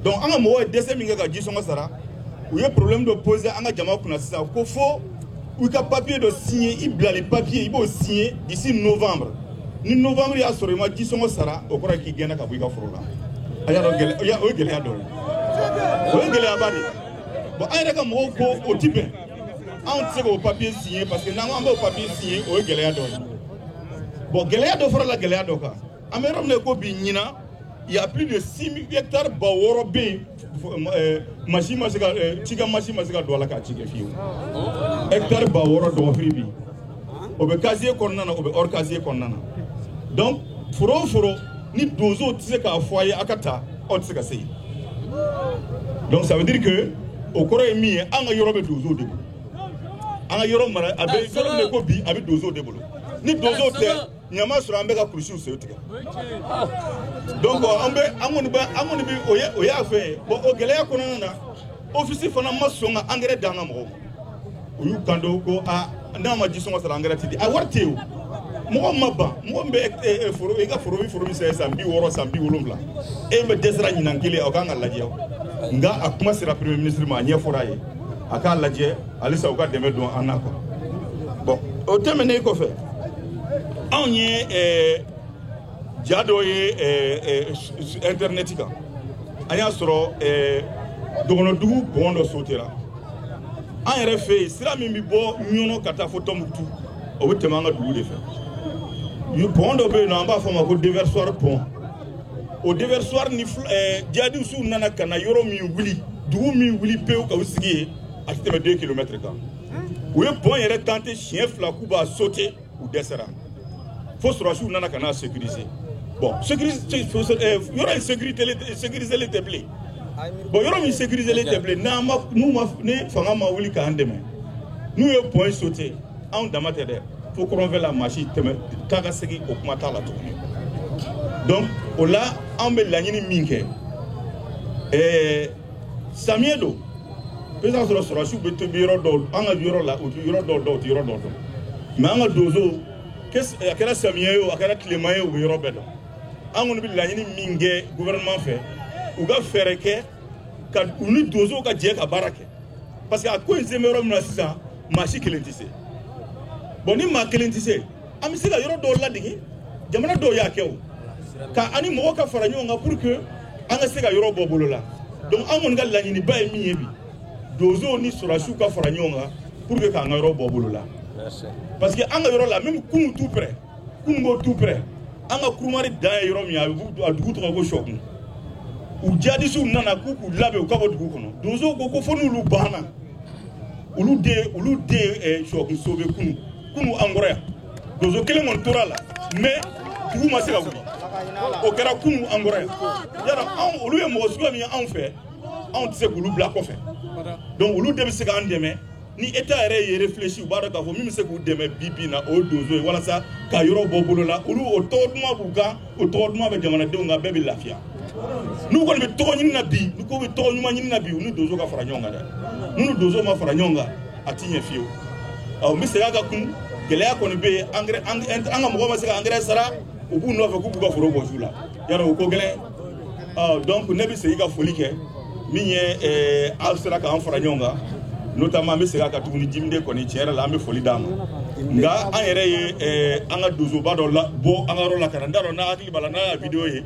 donc an ka mɔgɔw ye dɛsɛ min kɛ ka ji sɔngɔ sara u ye problème dɔ poser an ka jama kunna sisan ko fo u ka papier dɔ signer i bilali papier i b'o signer d'ici novembre ni novembre y'a sɔrɔ i ma ji sɔngɔ sara o kɔrɔ ye k'i gɛnna ka bɔ i ka foro la a y'a dɔn o ye gɛlɛya dɔ ye o ye gɛlɛyaba de bon an yɛrɛ ka mɔgɔw ko o ti bɛn anw tɛ se k'o papier signer parce que n'an ko an b'o papier signer o ye gɛlɛya dɔ ye bon gɛlɛya dɔ farala gɛlɛya dɔ kan an bɛ yɔrɔ min na ko bi ɲinan il y a plus de 6 000 hectares ba 6 bɛ yen machine ma se ka cikɛ machine ma se ka don a la k'a ci kɛ fiyewu hectare ba 6 Dɔgɔfiri bi o bɛ casier kɔnɔna na o bɛ hors casier kɔnɔna na donc foro o foro ni donsow tɛ se k'a fɔ a ye a ka taa aw tɛ se ka se yen donc ça veut dire que o kɔrɔ ye min ye an ka yɔrɔ bɛ donsow de bolo an ka yɔrɔ mara a bɛ yɔrɔ min ko bi a bɛ donsow de bolo ni donsow tɛ ɲama sɔrɔ an bɛ ka kurusiw sen tigɛ donc an kɔni bɛ o y'a fɛn ye bon o gɛlɛya kɔnɔna na office fana ma sɔn ka engrais d'an ka mɔgɔw ma u y'u kanto ko n'a ma ji sɔngɔ sara engrais ti di a wari tɛ yen o mɔgɔ ma ban mɔgɔ bɛ foro i ka foro bɛ sɛnɛ san 60 san 70 e bɛ dɛsɛra ɲinan kelen o kan ka lajɛ nka a kuma sera premier ministre ma a ɲɛfɔra a ye a k'a lajɛ halisa u ka dɛmɛ don an na quoi bon o tɛmɛnen kɔfɛ anw ye ja dɔ ye internet kan an y'a sɔrɔ dɔgɔnɔdugu bɔn dɔ sotera an yɛrɛ fɛ yen sira min bɛ bɔ ɲɔnɔ ka taa fo Tɔnbukutu o bɛ tɛmɛ an ka dugu de fɛ bɔn dɔ bɛ yen nɔ an b'a fɔ o ma ko déversoir pont o déversoir ni jihadistes nana ka na yɔrɔ min wuli dugu min wuli pewu ka u sigi yen a tɛ tɛmɛ 2 kilomètres kan u ye pont yɛrɛ tenter siɲɛ 2 k'u b'a sauter u dɛsɛra fo sɔrɔsiw nana ka n'a sécuriser bon yɔrɔ in sécuriselen tɛ bilen bon yɔrɔ min sécuriselen tɛ bilen ni fanga ma wuli k'an dɛmɛ n'u ye pont sauter anw dama tɛ dɛ fo kɔrɔnfɛla maa si tɛmɛ taa ka segin o kuma t'a la tuguni donc o la anw bɛ laɲini min kɛ samiyɛ don peut-être sɔrɔ sɔrɔsiw bɛ tobi yɔrɔ dɔw an ka yɔrɔ la u tɛ yɔrɔ dɔw dɔn u tɛ yɔrɔ dɔw dɔn mais an ka donso a kɛra samiyɛ ye o a kɛra tilema ye u bɛ yɔrɔ bɛɛ dɔn an kɔni bɛ laɲini min kɛ gouvernement fɛ u ka fɛɛrɛ kɛ ka u ni donsow ka jɛ ka baara kɛ parce que a ko in se bɛ yɔrɔ min na sisan maa si kelen tɛ se bon ni maa kelen tɛ se an bɛ se ka yɔrɔ dɔw ladege jamana dɔw y'a kɛ o ka ani mɔgɔw ka fara ɲɔgɔn kan pour que an ka se ka yɔrɔ bɔ bolo la donc an kɔni ka laɲiniba ye min ye bi donsow ni sɔrɔsiw ka fara ɲɔgɔn kan pour que k'an ka yɔrɔ bɔ bolo la parce que an ka yɔrɔ la même kunu tout près kunu ko tout près an ka kurumari dan ye yɔrɔ min a dugu tɔgɔ ko Sɔkun u jihadistes nana k'u labɛn u ka bɔ dugu kɔnɔ donsow ko fo n'olu banna olu de Sɔkun sauver kunu an kɔrɔ yan donso kelen kɔni tora la mais dugu ma se ka wuli o kɛra kunu an kɔrɔ yan yala anw olu ye mɔgɔ suguya min ye anw fɛ anw tɛ se k'olu bila kɔfɛ donc olu de bɛ se k'an dɛmɛ ni État yɛrɛ ye réfléchi u b'a dɔn k'a fɔ min bɛ se k'u dɛmɛ bi na o donso ye walasa ka yɔrɔ bɔ bolo la olu o tɔgɔ duman b'u kan o tɔgɔ duman bɛ jamanadenw kan bɛɛ bɛ lafiya n'u kɔni bɛ tɔgɔ ɲini na bi n'u ko bɛ tɔgɔ ɲuman ɲini na bi u ni donso ka fara ɲɔgɔn kan dɛ n'u donso ma fara ɲɔgɔn kan a ti ɲɛ fiyewu n bɛ segin a ka kun gɛlɛya kɔni bɛ yen an ka mɔgɔw ma se ka engrais sara u b'u nɔfɛ k'u b'u ka foro bɔ su la yarɔ o ko gɛlɛn donc ne bɛ segin ka foli kɛ min ye aw sera k'an fara ɲɔgɔn kan notamment an bɛ segin a kan tuguni Jimide kɔni tiɲɛ yɛrɛ la an bɛ foli d'a ma nka an yɛrɛ ye an ka donsoba dɔ bɔ an ka yɔrɔ la ka na n t'a dɔn n'a hakili b'a la n'a y'a video ye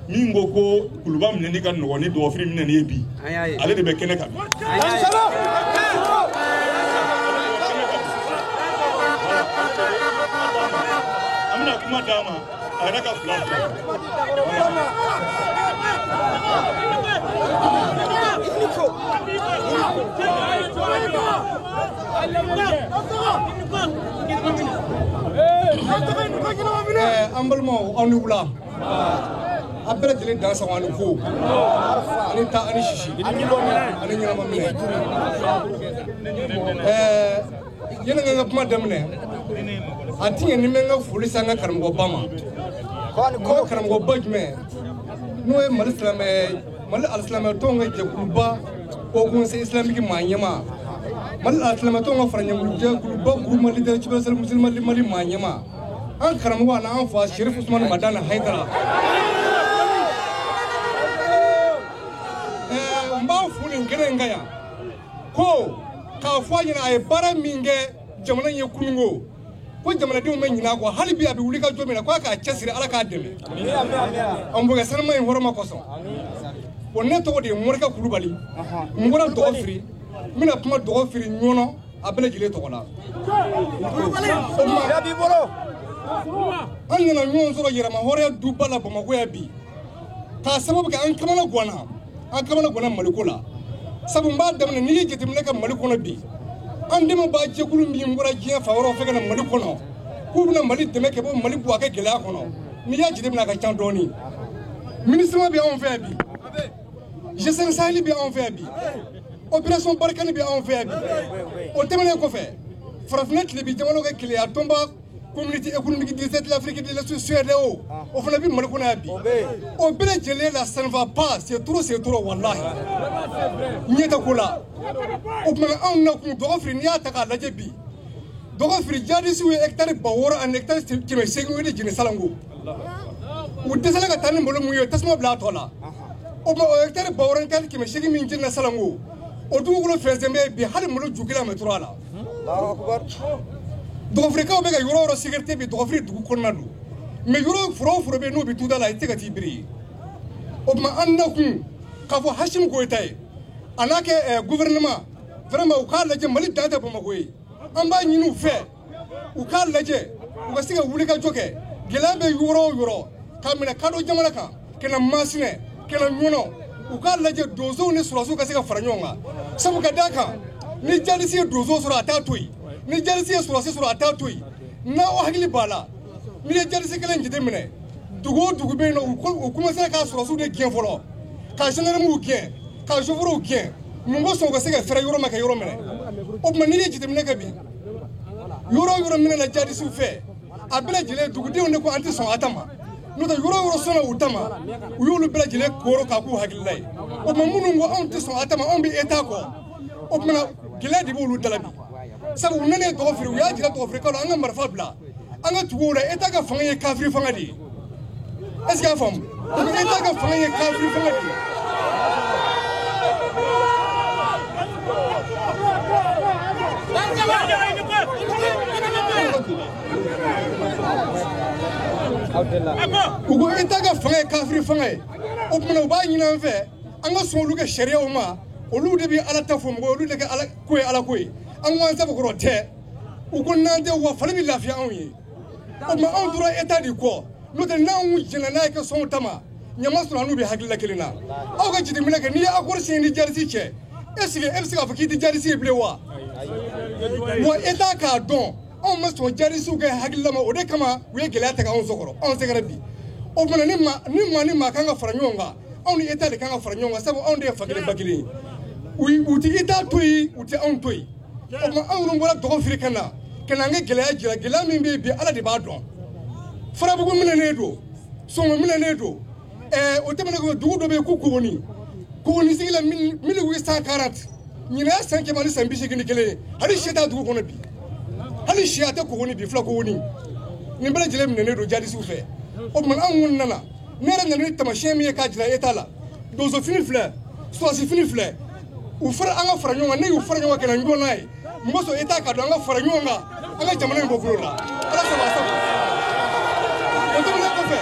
min ko ko kuluba minɛni ka nɔgɔn ni dɔgɔfiri minɛni ye bi ale de bɛ kɛnɛ kan an bɛna kuma d'a ma a yɛrɛ ka fila an balimaw aw ni wula a bɛɛ lajɛlen dan sɔgɔ ani ko ani ta ani sisi ani ɲɛnama minɛ yanni n ka kuma daminɛ a ti ɲɛ ni n bɛ n ka foli se an ka karamɔgɔba ma ko karamɔgɔba jumɛn n'o ye Mali alisilamɛ tɔnw ka jɛkuluba Haut Conseil islamique maa ɲɛma Mali alisilamɛ tɔnw ka fara ɲɔgɔn jɛkuluba groupement leadership musulman Mali maa ɲɛma an karamɔgɔ ani an fa Sherif Usmani Madani Haidara n b'a fo nin kɛnɛ in kan yan ko k'a fɔ a ɲɛna a ye baara min kɛ jamana in ye kununko ko jamanadenw bɛ ɲinɛ a kɔ hali bi a bɛ wuli ka jɔ min na k'a k'a cɛsiri Ala k'a dɛmɛ an bɛ kɛ sanuma in hɔrɔma kosɔn bon ne tɔgɔ de ye Morika Kulubali n bɔra Dɔgɔfiri n bɛna kuma Dɔgɔfiri ɲɔnɔ a bɛɛ lajɛlen tɔgɔ la an nana ɲɔgɔn sɔrɔ yɛrɛma hɔrɔnya duba la Bamakɔ yan bi k'a sababu kɛ an kamana ganna Mali ko la sabu n b'a daminɛ n'i ye jateminɛ kɛ Mali kɔnɔ bi an dɛmɛbaa jɛkulu min bɔra diɲɛ fan wɛrɛw fɛ ka na Mali kɔnɔ k'u bɛna Mali dɛmɛ kɛ bɔ Mali bɔ a kɛ gɛlɛya kɔnɔ n'i y'a jateminɛ a ka ca dɔɔni MINUSMA bɛ anw fɛ yan bi G5 Sahel bɛ anw fɛ yan bi opération Barkhane bɛ anw fɛ yan bi o tɛmɛnen kɔfɛ farafinna tilebin jamanaw ka keleya tɔnba communauté économique du de l'Afrique de l'Est CEDEAO o fana bɛ Mali kɔnɔ yan bi o bɛɛ lajɛlen la ça ne va pas c'est trop wallahi ɲɛ tɛ ko la o tuma anw na kun Dɔgɔfiri n'i y'a ta k'a lajɛ bi dogo firi jadi su hectare baworo an hectare kilo segu de jine salango u desala ka tani mbolo mu yo tasma bla tola o ma hectare baworo kan kilo segu min jine salango o dugulo fezembe bi hal mbolo jugila metrala Allahu akbar dogo firi ka be ga yoro sécurité bi dogo firi dugu konnadu me yoro furo be no bi tudala itega tibiri o ma annakum kafo hashim goitay anake gouvernement vraiment u ka laje mali dada bamako yi an b'a ɲini u fɛ u k'a lajɛ u ka se ka wuli ka jɔ kɛ gɛlɛya bɛ yɔrɔ o yɔrɔ k'a minɛ kadɔ jamana kan ka na masinɛ ka na ɲɔnɔ u k'a lajɛ donsow ni surasiw ka se ka fara ɲɔgɔn kan sabu ka d'a kan ni jalisi ye donso sɔrɔ a t'a to yen ni jalisi ye surasi sɔrɔ a t'a to yen n'aw hakili b'a la n'i ye jalisi kelen jateminɛ dugu o dugu bɛ yen nɔ u commencera k'a surasiw de gɛn fɔlɔ ka gendarmew gɛn ka chauffeurs gɛn mun ko sɔn u ka se ka fɛrɛ yɔrɔ ma ka yɔrɔ minɛ o tuma n'i ye jateminɛ kɛ bi yɔrɔ yɔrɔ minɛ na jadisiw fɛ a bɛɛ lajɛlen dugudenw de ko an tɛ sɔn a ta ma n'o tɛ yɔrɔ yɔrɔ sɔnna u ta ma u y'olu bɛɛ lajɛlen kooro k'a k'u hakilila ye o tuma minnu ko anw tɛ sɔn a ta ma anw bɛ État kɔ o tuma gɛlɛya de b'olu dala bi sabu u nana tɔgɔ firi u y'a jira tɔgɔfirikaw la an ka marifa bila an ka tugu o la État ka fanga ye kafiri fanga de ye est ce que y'a faamu État ka fanga ye kafiri fanga de ye. Ugo État ka fanga ye kafiri fanga ye o tuma u b'a ɲini an fɛ an ka sɔn olu ka sariyaw ma olu de bɛ Ala ta fɔ mɔgɔ olu de ka Ala ko ye Ala ko ye an ko an sabakɔrɔ tɛ u ko n'an tɛ wa fali bɛ lafiya anw ye o tuma anw tora État de kɔ n'o tɛ n'anw jɛnna n'a ye ka sɔnw ta ma ɲama sɔrɔ an n'u bɛ hakilila kelen na aw ka jateminɛ kɛ n'i ye accord signé ni Jadisi cɛ est-ce que e bɛ se k'a fɔ k'i tɛ Jadisi ye bilen wa État k'a dɔn anw ma sɔn Jadisiw ka hakilila ma o de kama u ye gɛlɛya ta k'anw sɔkɔrɔ anw sɛgɛrɛ bi o tuma ni maa kan ka fara ɲɔgɔn kan anw ni État de kan ka fara ɲɔgɔn kan sabu anw de ye fa kelen ba kelen ye u tɛ État to yen u tɛ anw to yen o tuma anw minnu bɔra dɔgɔ firi ka na an ka gɛlɛya jira gɛlɛya min bɛ yen bi Ala de b'a dɔn farabugu minɛnen don sɔngɔ minɛnen don o tɛmɛnen kɔfɛ dugu dɔ bɛ yen ko Kogoni sigi la 1840 ɲinɛ san 181 hali si t'a dugu kɔnɔ bi hali si a tɛ Kogoni bi fila Kogoni nin bɛɛ lajɛlen minɛnen don Jadisiw fɛ o tuma anw minnu nana ne yɛrɛ nana ni tamasiyɛn min ye k'a jira État la donso fini filɛ surasi fini filɛ u fara an ka fara ɲɔgɔn kan ne y'u fara ɲɔgɔn kan ka na ɲɔgɔn n'a ye n b'a sɔn État k'a dɔn an ka fara ɲɔgɔn kan an ka jamana in bɔ bolo la Ala sago a sago o tɛmɛnen kɔfɛ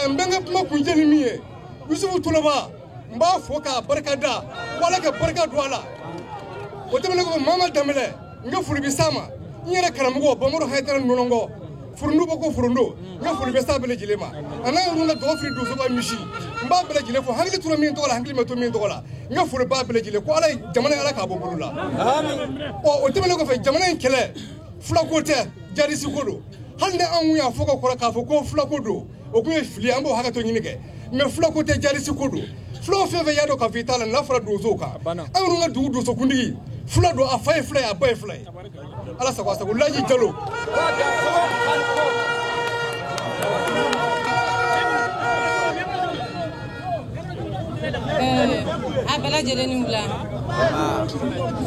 n bɛ n ka kuma kuncɛ ni min ye Yusufu Toloba n b'a fɔ k'a barika da ko Ala ka barika don a la o tɛmɛnen kɔfɛ Mama Danbɛlɛ n ka foli bɛ s'a ma n yɛrɛ karamɔgɔ Bamaro Hayidara Nɔnɔnkɔ Furundo bɔ ko Furundo n ka foli bɛ s'a bɛɛ lajɛlen ma a n'a yɛrɛ na dɔgɔ firi donso ka misi n b'a bɛɛ lajɛlen fɔ hakili tora min tɔgɔ la hakili ma to min tɔgɔ la n ka foli b'a bɛɛ lajɛlen ko Ala ye jamana in Ala k'a bɔ bolo la o tɛmɛnen kɔfɛ jamana in kɛlɛ fulako tɛ Jadisi ko don hali ni anw y'a fɔ ka kɔrɔ k'a fɔ ko fulako don o tun ye fili an b'o hakɛto ɲini kɛ mais fulako tɛ Jadisi ko don fulaw fɛn fɛn y'a dɔn k'a fɔ i t'a la n'a fɔra donsow kan anw yɛrɛ ka dugu donsokuntigi fula don a fa ye fula ye a ba ye fula ye Ala sago a sago Laji Jalo a bɛɛ lajɛlen ni wula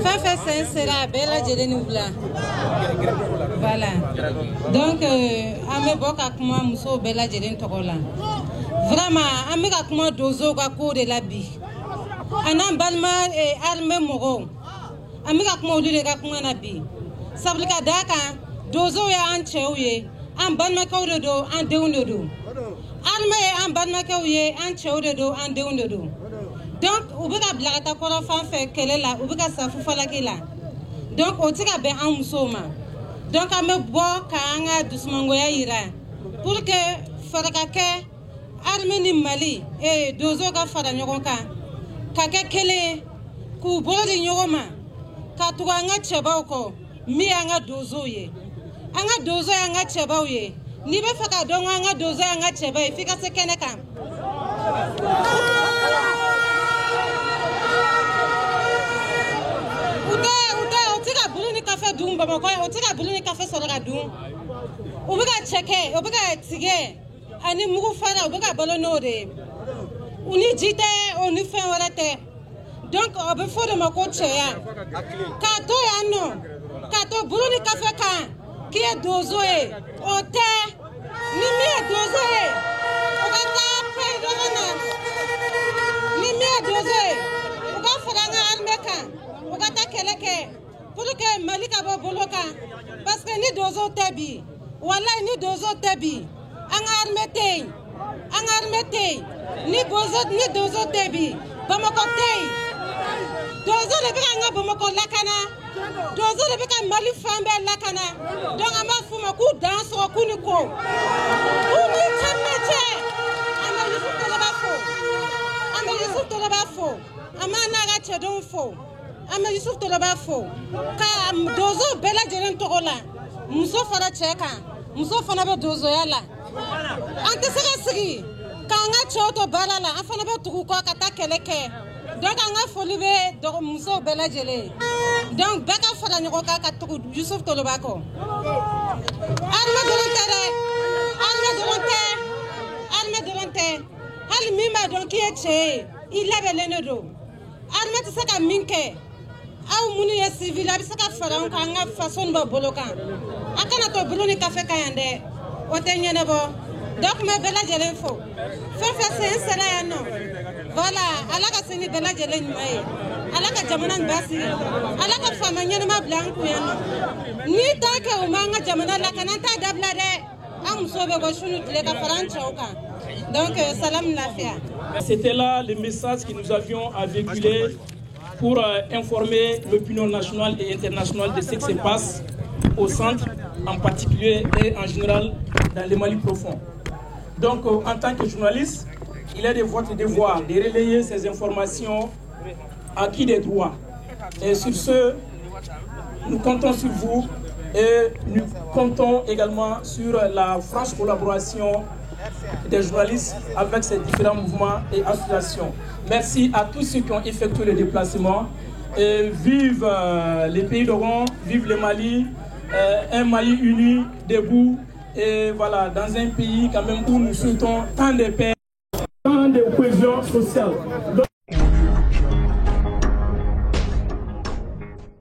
fɛn fɛn sen sera a bɛɛ lajɛlen ni wula voilà donc an bɛ bɔ ka kuma musow bɛɛ lajɛlen tɔgɔ la vraiment an bɛ ka kuma donsow ka ko de la bi a n'an balima armée mɔgɔw an bɛ ka kuma olu de ka kuma na bi sabula ka d'a kan donsow y'an cɛw ye an balimakɛw de don an denw de don armée ye an balimakɛw ye an cɛw de don an denw de don donc u bɛ ka bila ka taa kɔrɔ fan fɛ kɛlɛ la u bɛ ka safu falaki la donc o tɛ ka bɛn an musow ma donc an bɛ bɔ k'an ka dusumangoya yira pour que fɛɛrɛ ka kɛ armée ni Mali donsow ka fara ɲɔgɔn kan ka kɛ kelen ye k'u bolo di ɲɔgɔn ma ka tugu an ka cɛbaw kɔ min y'an ka donsow ye an ka donso y'an ka cɛbaw ye n'i bɛ fɛ ka dɔn ko an ka donso y'an ka cɛba ye f'i ka se kɛnɛ kan u tɛ ka bulu ni kafe dun Bamakɔ ye u tɛ ka bulu ni kafe sɔrɔ ka dun u bɛ ka cɛkɛ u bɛ ka tigɛ ani mugu fara u bɛ ka balo n'o de ye u ni ji tɛ o ni fɛn wɛrɛ tɛ Donc on be fo de ma ko cheya ka to ya no ka to buruni kafe kan qui est dozo e o te ni mi e dozo e o ka ta pe do na ni mi e dozo e o ka fara nga arme kan o ka ta keleke pour que malika bo boloka parce que ni dozo tebi wala ni dozo tebi an arme te ni bozo ni dozo tebi bamako te dozo le bika nga bamako lakana dozo le bika mali fambe lakana donc ama fuma ku danse ku ni ko ni chameche ama yusu to la bafo ama na ga chedon fo ama yusuf to la bafo ka dozo bela jeren to ola muso fara cheka muso fana be dozo yala ante sega sigi kanga choto balala afana be tuku ko kata keleke donc anga folibe do muso bela jele donc beka fara nyoko ka tuku yusuf to la bako arme dolonte hal mima donc qui est che il avait l'enodo arme tsaka minke aw munu ye civil abisaka fara on kanga façon ba boloka akana to buluni kafe kayande otenyene bo donc me bela jelen fo fefe sen sera ya no voilà alaka seni bela jelen mai alaka jamana basi alaka fama nyene ma blanku ya no ni ta ke o manga jamana la kananta dabla de am sobe go shunu tile ka farancha oka donc salam lafia. C'était là le message que nous avions à véhiculer pour informer l'opinion nationale et internationale de ce qui se passe au centre, en particulier et en général dans le Mali profond. Donc, en tant que journaliste, il est de votre devoir de relayer ces informations acquis des droits. Et sur ce, nous comptons sur vous et nous comptons également sur la franche collaboration des journalistes avec ces différents mouvements et associations. Merci à tous ceux qui ont effectué le déplacement. Et vive les pays d'Oran, vive le Mali, un Mali uni, debout, et voilà, dans un pays quand même où nous souhaitons tant de paix, tant de cohésion sociale.